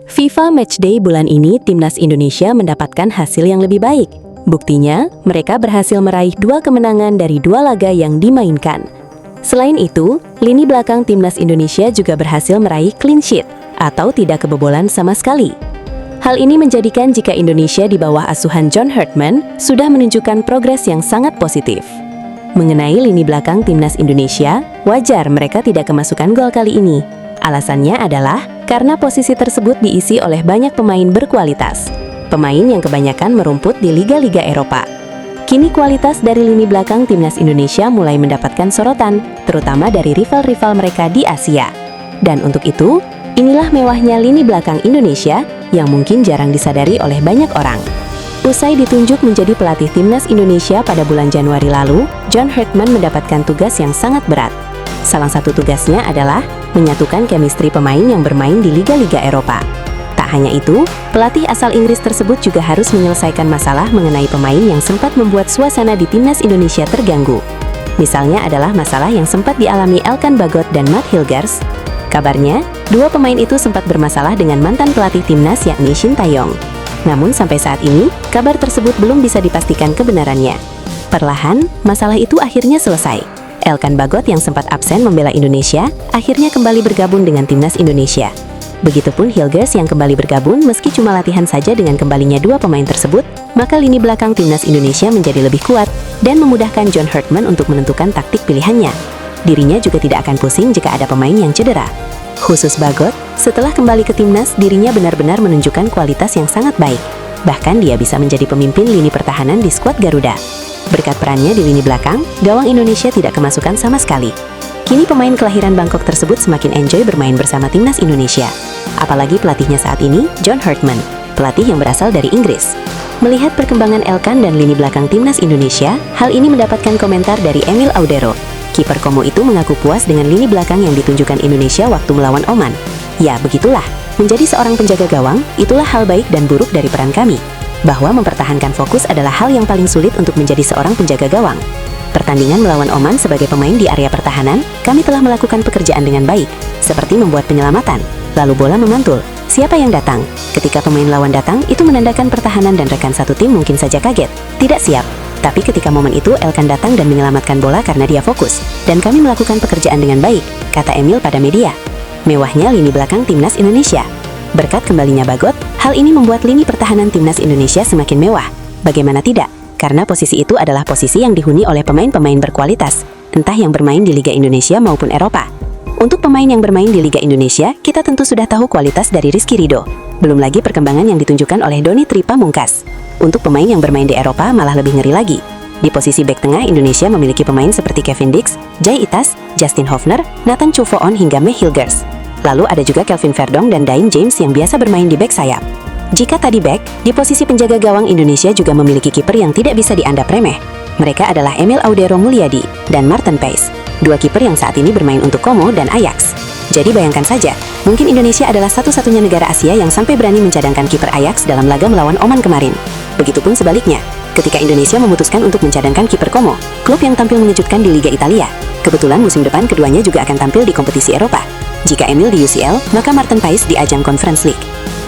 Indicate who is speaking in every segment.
Speaker 1: FIFA Matchday bulan ini timnas Indonesia mendapatkan hasil yang lebih baik. Buktinya, mereka berhasil meraih 2 kemenangan dari 2 laga yang dimainkan. Selain itu, lini belakang timnas Indonesia juga berhasil meraih clean sheet atau tidak kebobolan sama sekali. Hal ini menjadikan jika Indonesia di bawah asuhan John Herdman sudah menunjukkan progres yang sangat positif. Mengenai lini belakang timnas Indonesia, wajar mereka tidak kemasukan gol kali ini. Alasannya adalah karena posisi tersebut diisi oleh banyak pemain berkualitas. Pemain yang kebanyakan merumput di liga-liga Eropa. Kini kualitas dari lini belakang timnas Indonesia mulai mendapatkan sorotan, terutama dari rival-rival mereka di Asia. Dan untuk itu, inilah mewahnya lini belakang Indonesia yang mungkin jarang disadari oleh banyak orang. Usai ditunjuk menjadi pelatih timnas Indonesia pada bulan Januari lalu, John Herdman mendapatkan tugas yang sangat berat. Salah satu tugasnya adalah menyatukan chemistry pemain yang bermain di liga-liga Eropa. Tak hanya itu, pelatih asal Inggris tersebut juga harus menyelesaikan masalah mengenai pemain yang sempat membuat suasana di timnas Indonesia terganggu. Misalnya adalah masalah yang sempat dialami Elkan Bagot dan Matt Hilgers. Kabarnya, 2 pemain itu sempat bermasalah dengan mantan pelatih timnas yakni Shin Tae-yong. Namun sampai saat ini, kabar tersebut belum bisa dipastikan kebenarannya. Perlahan, masalah itu akhirnya selesai. Elkan Bagot yang sempat absen membela Indonesia, akhirnya kembali bergabung dengan timnas Indonesia. Begitupun Hilgers yang kembali bergabung meski cuma latihan saja. Dengan kembalinya 2 pemain tersebut, maka lini belakang timnas Indonesia menjadi lebih kuat dan memudahkan John Herdman untuk menentukan taktik pilihannya. Dirinya juga tidak akan pusing jika ada pemain yang cedera. Khusus Bagot, setelah kembali ke timnas, dirinya benar-benar menunjukkan kualitas yang sangat baik. Bahkan dia bisa menjadi pemimpin lini pertahanan di skuad Garuda. Berkat perannya di lini belakang, gawang Indonesia tidak kemasukan sama sekali. Kini pemain kelahiran Bangkok tersebut semakin enjoy bermain bersama timnas Indonesia. Apalagi pelatihnya saat ini, John Herdman, pelatih yang berasal dari Inggris. Melihat perkembangan Elkan dan lini belakang timnas Indonesia, hal ini mendapatkan komentar dari Emil Audero. Kiper Como itu mengaku puas dengan lini belakang yang ditunjukkan Indonesia waktu melawan Oman. Ya, begitulah. Menjadi seorang penjaga gawang, itulah hal baik dan buruk dari peran kami. Bahwa mempertahankan fokus adalah hal yang paling sulit untuk menjadi seorang penjaga gawang. Pertandingan melawan Oman sebagai pemain di area pertahanan, kami telah melakukan pekerjaan dengan baik, seperti membuat penyelamatan, lalu bola memantul. Siapa yang datang? Ketika pemain lawan datang, itu menandakan pertahanan dan rekan satu tim mungkin saja kaget, tidak siap. Tapi ketika momen itu, Elkan datang dan menyelamatkan bola karena dia fokus. Dan kami melakukan pekerjaan dengan baik, kata Emil pada media. Mewahnya lini belakang timnas Indonesia. Berkat kembalinya Bagot, hal ini membuat lini pertahanan timnas Indonesia semakin mewah. Bagaimana tidak? Karena posisi itu adalah posisi yang dihuni oleh pemain-pemain berkualitas, entah yang bermain di Liga Indonesia maupun Eropa. Untuk pemain yang bermain di Liga Indonesia, kita tentu sudah tahu kualitas dari Rizky Ridho. Belum lagi perkembangan yang ditunjukkan oleh Doni Tripamungkas. Untuk pemain yang bermain di Eropa malah lebih ngeri lagi. Di posisi bek tengah, Indonesia memiliki pemain seperti Kevin Dix, Jay Itas, Justin Hofner, Nathan Chufoon hingga Matt Hilgers. Lalu ada juga Kelvin Verdong dan Dain James yang biasa bermain di bek sayap. Jika tadi bek, di posisi penjaga gawang Indonesia juga memiliki kiper yang tidak bisa dianggap remeh. Mereka adalah Emil Audero Mulyadi dan Martin Paes, 2 kiper yang saat ini bermain untuk Como dan Ajax. Jadi bayangkan saja, mungkin Indonesia adalah satu-satunya negara Asia yang sampai berani mencadangkan kiper Ajax dalam laga melawan Oman kemarin. Begitupun sebaliknya, ketika Indonesia memutuskan untuk mencadangkan kiper Como, klub yang tampil mengejutkan di Liga Italia. Kebetulan musim depan keduanya juga akan tampil di kompetisi Eropa. Jika Emil di UCL, maka Martin Paes di ajang Conference League.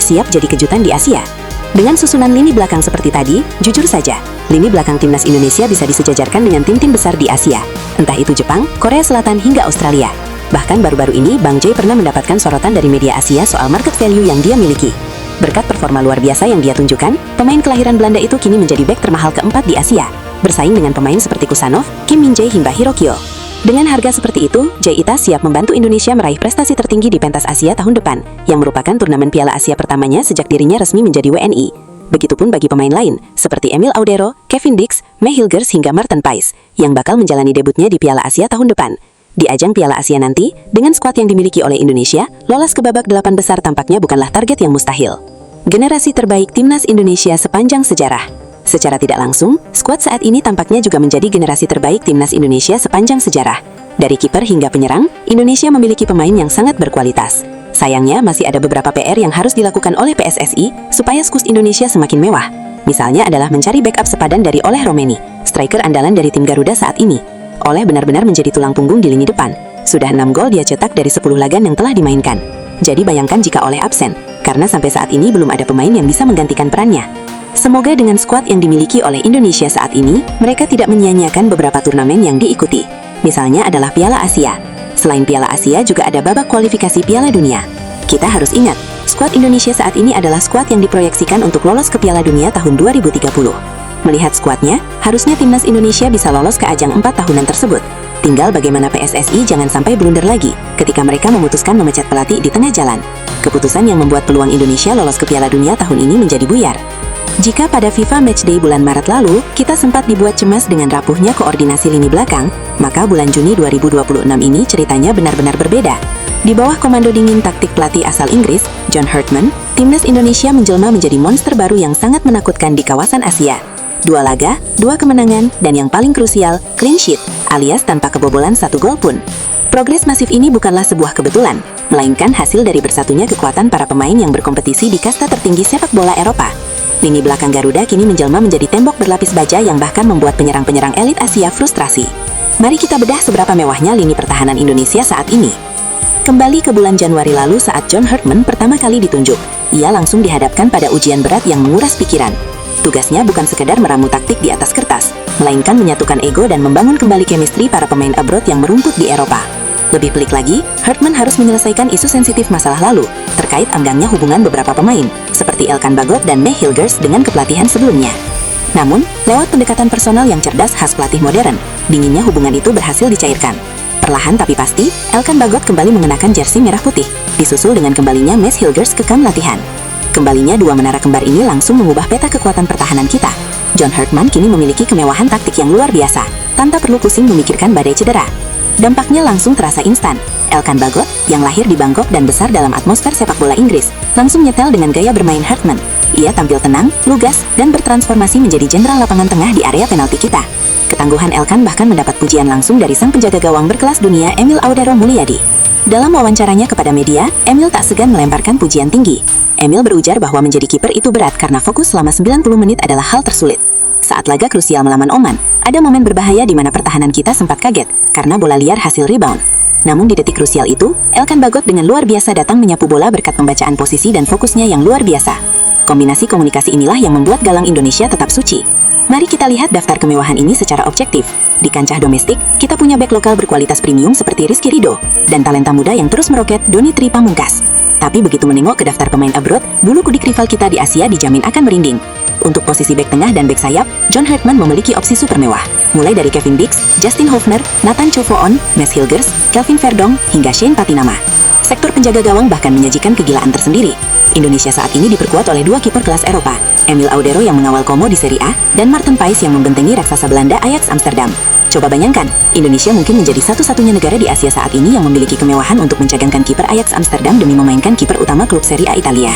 Speaker 1: Siap jadi kejutan di Asia. Dengan susunan lini belakang seperti tadi, jujur saja, lini belakang timnas Indonesia bisa disejajarkan dengan tim-tim besar di Asia. Entah itu Jepang, Korea Selatan hingga Australia. Bahkan baru-baru ini, Bang Jay pernah mendapatkan sorotan dari media Asia soal market value yang dia miliki. Berkat performa luar biasa yang dia tunjukkan, pemain kelahiran Belanda itu kini menjadi bek termahal keempat di Asia, bersaing dengan pemain seperti Kusanov, Kim Min-jae hingga Hirokyo. Dengan harga seperti itu, Jay Itas siap membantu Indonesia meraih prestasi tertinggi di pentas Asia tahun depan, yang merupakan turnamen Piala Asia pertamanya sejak dirinya resmi menjadi WNI. Begitupun bagi pemain lain, seperti Emil Audero, Kevin Dix, Matt Hilgers hingga Martin Paes, yang bakal menjalani debutnya di Piala Asia tahun depan. Di ajang Piala Asia nanti, dengan skuad yang dimiliki oleh Indonesia, lolos ke babak 8 besar tampaknya bukanlah target yang mustahil. Generasi terbaik timnas Indonesia sepanjang sejarah. Secara tidak langsung, skuad saat ini tampaknya juga menjadi generasi terbaik timnas Indonesia sepanjang sejarah. Dari kiper hingga penyerang, Indonesia memiliki pemain yang sangat berkualitas. Sayangnya, masih ada beberapa PR yang harus dilakukan oleh PSSI supaya skuad Indonesia semakin mewah. Misalnya adalah mencari backup sepadan dari Oleh Romeni, striker andalan dari tim Garuda saat ini. Oleh benar-benar menjadi tulang punggung di lini depan. Sudah 6 gol dia cetak dari 10 laga yang telah dimainkan. Jadi bayangkan jika Oleh absen, karena sampai saat ini belum ada pemain yang bisa menggantikan perannya. Semoga dengan skuad yang dimiliki oleh Indonesia saat ini, mereka tidak menyia-nyiakan beberapa turnamen yang diikuti. Misalnya adalah Piala Asia. Selain Piala Asia juga ada babak kualifikasi Piala Dunia. Kita harus ingat, skuad Indonesia saat ini adalah skuad yang diproyeksikan untuk lolos ke Piala Dunia tahun 2030. Melihat skuadnya, harusnya timnas Indonesia bisa lolos ke ajang 4 tahunan tersebut. Tinggal bagaimana PSSI jangan sampai blunder lagi ketika mereka memutuskan memecat pelatih di tengah jalan. Keputusan yang membuat peluang Indonesia lolos ke Piala Dunia tahun ini menjadi buyar. Jika pada FIFA Matchday bulan Maret lalu, kita sempat dibuat cemas dengan rapuhnya koordinasi lini belakang, maka bulan Juni 2026 ini ceritanya benar-benar berbeda. Di bawah komando dingin taktik pelatih asal Inggris, John Herdman, timnas Indonesia menjelma menjadi monster baru yang sangat menakutkan di kawasan Asia. 2 laga, 2 kemenangan, dan yang paling krusial, clean sheet, alias tanpa kebobolan 1 gol pun. Progres masif ini bukanlah sebuah kebetulan, melainkan hasil dari bersatunya kekuatan para pemain yang berkompetisi di kasta tertinggi sepak bola Eropa. Lini belakang Garuda kini menjelma menjadi tembok berlapis baja yang bahkan membuat penyerang-penyerang elit Asia frustrasi. Mari kita bedah seberapa mewahnya lini pertahanan Indonesia saat ini. Kembali ke bulan Januari lalu saat John Herdman pertama kali ditunjuk, ia langsung dihadapkan pada ujian berat yang menguras pikiran. Tugasnya bukan sekedar meramu taktik di atas kertas, melainkan menyatukan ego dan membangun kembali chemistry para pemain abroad yang merumput di Eropa. Lebih pelik lagi, Herdman harus menyelesaikan isu sensitif masalah lalu, terkait enggangnya hubungan beberapa pemain, seperti Elkan Bagot dan May Hilgers dengan kepelatihan sebelumnya. Namun, lewat pendekatan personal yang cerdas khas pelatih modern, dinginnya hubungan itu berhasil dicairkan. Perlahan tapi pasti, Elkan Bagot kembali mengenakan jersey merah putih, disusul dengan kembalinya May Hilgers ke kamp latihan. Kembalinya dua menara kembar ini langsung mengubah peta kekuatan pertahanan kita. John Herdman kini memiliki kemewahan taktik yang luar biasa, tanpa perlu pusing memikirkan badai cedera. Dampaknya langsung terasa instan. Elkan Bagot, yang lahir di Bangkok dan besar dalam atmosfer sepak bola Inggris, langsung nyetel dengan gaya bermain Herdman. Ia tampil tenang, lugas, dan bertransformasi menjadi jenderal lapangan tengah di area penalti kita. Ketangguhan Elkan bahkan mendapat pujian langsung dari sang penjaga gawang berkelas dunia Emil Audero Mulyadi. Dalam wawancaranya kepada media, Emil tak segan melemparkan pujian tinggi. Emil berujar bahwa menjadi kiper itu berat karena fokus selama 90 menit adalah hal tersulit. Saat laga krusial melawan Oman, ada momen berbahaya di mana pertahanan kita sempat kaget karena bola liar hasil rebound. Namun di detik krusial itu, Elkan Bagot dengan luar biasa datang menyapu bola berkat pembacaan posisi dan fokusnya yang luar biasa. Kombinasi komunikasi inilah yang membuat galang Indonesia tetap suci. Mari kita lihat daftar kemewahan ini secara objektif. Di kancah domestik, kita punya bek lokal berkualitas premium seperti Rizky Ridho, dan talenta muda yang terus meroket Doni Tri Pamungkas. Tapi begitu menengok ke daftar pemain abroad, bulu kudik rival kita di Asia dijamin akan merinding. Untuk posisi bek tengah dan bek sayap, John Herdman memiliki opsi super mewah. Mulai dari Kevin Dix, Justin Hofner, Nathan Chovoon, Mes Hilgers, Kelvin Verdong, hingga Shane Patinama. Sektor penjaga gawang bahkan menyajikan kegilaan tersendiri. Indonesia saat ini diperkuat oleh dua kiper kelas Eropa, Emil Audero yang mengawal Como di Serie A, dan Maarten Paes yang membentengi raksasa Belanda Ajax Amsterdam. Coba bayangkan, Indonesia mungkin menjadi satu-satunya negara di Asia saat ini yang memiliki kemewahan untuk mencadangkan kiper Ajax Amsterdam demi memainkan kiper utama klub Serie A Italia.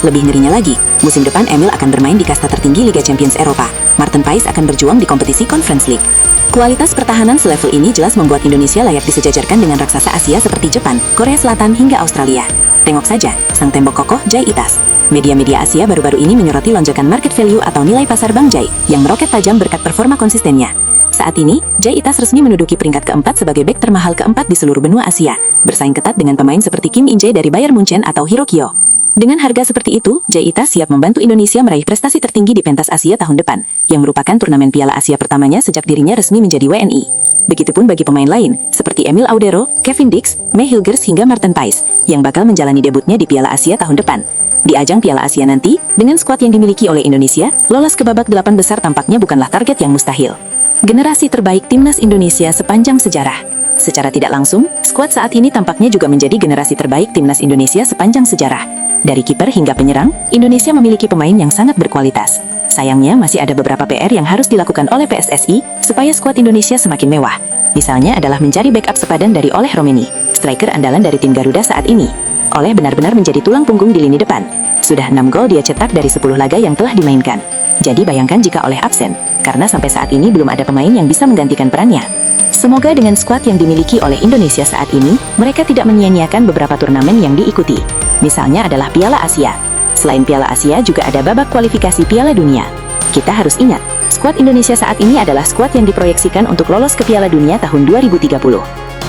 Speaker 1: Lebih ngerinya lagi, musim depan Emil akan bermain di kasta tertinggi Liga Champions Eropa. Maarten Paes akan berjuang di kompetisi Conference League. Kualitas pertahanan selevel ini jelas membuat Indonesia layak disejajarkan dengan raksasa Asia seperti Jepang, Korea Selatan, hingga Australia. Tengok saja, sang tembok kokoh Jai Itas. Media-media Asia baru-baru ini menyoroti lonjakan market value atau nilai pasar Bang Jai yang meroket tajam berkat performa konsistennya. Saat ini, Jai Itas resmi menduduki peringkat keempat sebagai bek termahal keempat di seluruh benua Asia, bersaing ketat dengan pemain seperti Kim In-jae dari Bayern Munchen atau Hiro Kyo. Dengan harga seperti itu, Jai Itas siap membantu Indonesia meraih prestasi tertinggi di pentas Asia tahun depan, yang merupakan turnamen Piala Asia pertamanya sejak dirinya resmi menjadi WNI. Begitupun bagi pemain lain, seperti Emil Audero, Kevin Dix, May Hilgers hingga Maarten Paes, yang bakal menjalani debutnya di Piala Asia tahun depan. Di ajang Piala Asia nanti, dengan skuad yang dimiliki oleh Indonesia, lolos ke babak 8 besar tampaknya bukanlah target yang mustahil. Generasi terbaik timnas Indonesia sepanjang sejarah. Secara tidak langsung, skuad saat ini tampaknya juga menjadi generasi terbaik timnas Indonesia sepanjang sejarah. Dari kiper hingga penyerang, Indonesia memiliki pemain yang sangat berkualitas. Sayangnya masih ada beberapa PR yang harus dilakukan oleh PSSI supaya skuad Indonesia semakin mewah. Misalnya adalah mencari backup sepadan dari Oleh Romeni, striker andalan dari tim Garuda saat ini. Oleh benar-benar menjadi tulang punggung di lini depan. Sudah 6 gol dia cetak dari 10 laga yang telah dimainkan. Jadi bayangkan jika Oleh absen, karena sampai saat ini belum ada pemain yang bisa menggantikan perannya. Semoga dengan skuad yang dimiliki oleh Indonesia saat ini, mereka tidak menyia-nyiakan beberapa turnamen yang diikuti. Misalnya adalah Piala Asia. Selain Piala Asia juga ada babak kualifikasi Piala Dunia. Kita harus ingat, skuad Indonesia saat ini adalah skuad yang diproyeksikan untuk lolos ke Piala Dunia tahun 2030.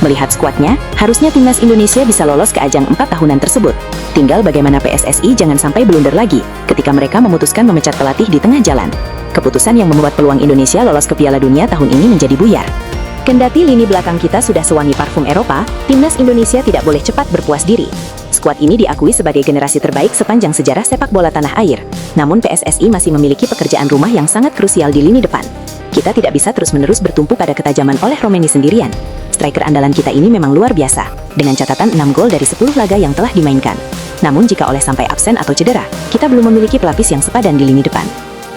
Speaker 2: Melihat skuadnya, harusnya timnas Indonesia bisa lolos ke ajang 4 tahunan tersebut. Tinggal bagaimana PSSI jangan sampai blunder lagi ketika mereka memutuskan memecat pelatih di tengah jalan. Keputusan yang membuat peluang Indonesia lolos ke Piala Dunia tahun ini menjadi buyar. Kendati lini belakang kita sudah sewangi parfum Eropa, timnas Indonesia tidak boleh cepat berpuas diri. Skuad ini diakui sebagai generasi terbaik sepanjang sejarah sepak bola tanah air. Namun PSSI masih memiliki pekerjaan rumah yang sangat krusial di lini depan. Kita tidak bisa terus-menerus bertumpu pada ketajaman oleh Romeni sendirian. Striker andalan kita ini memang luar biasa, dengan catatan 6 gol dari 10 laga yang telah dimainkan. Namun jika oleh sampai absen atau cedera, kita belum memiliki pelapis yang sepadan di lini depan.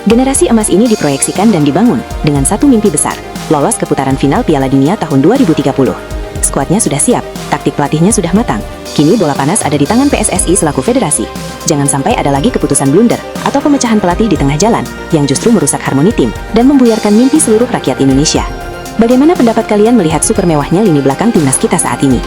Speaker 2: Generasi emas ini diproyeksikan dan dibangun dengan satu mimpi besar, lolos ke putaran final Piala Dunia tahun 2030. Skuadnya sudah siap, taktik pelatihnya sudah matang. Kini bola panas ada di tangan PSSI selaku federasi. Jangan sampai ada lagi keputusan blunder atau pemecahan pelatih di tengah jalan yang justru merusak harmoni tim dan membuyarkan mimpi seluruh rakyat Indonesia. Bagaimana pendapat kalian melihat super mewahnya lini belakang timnas kita saat ini?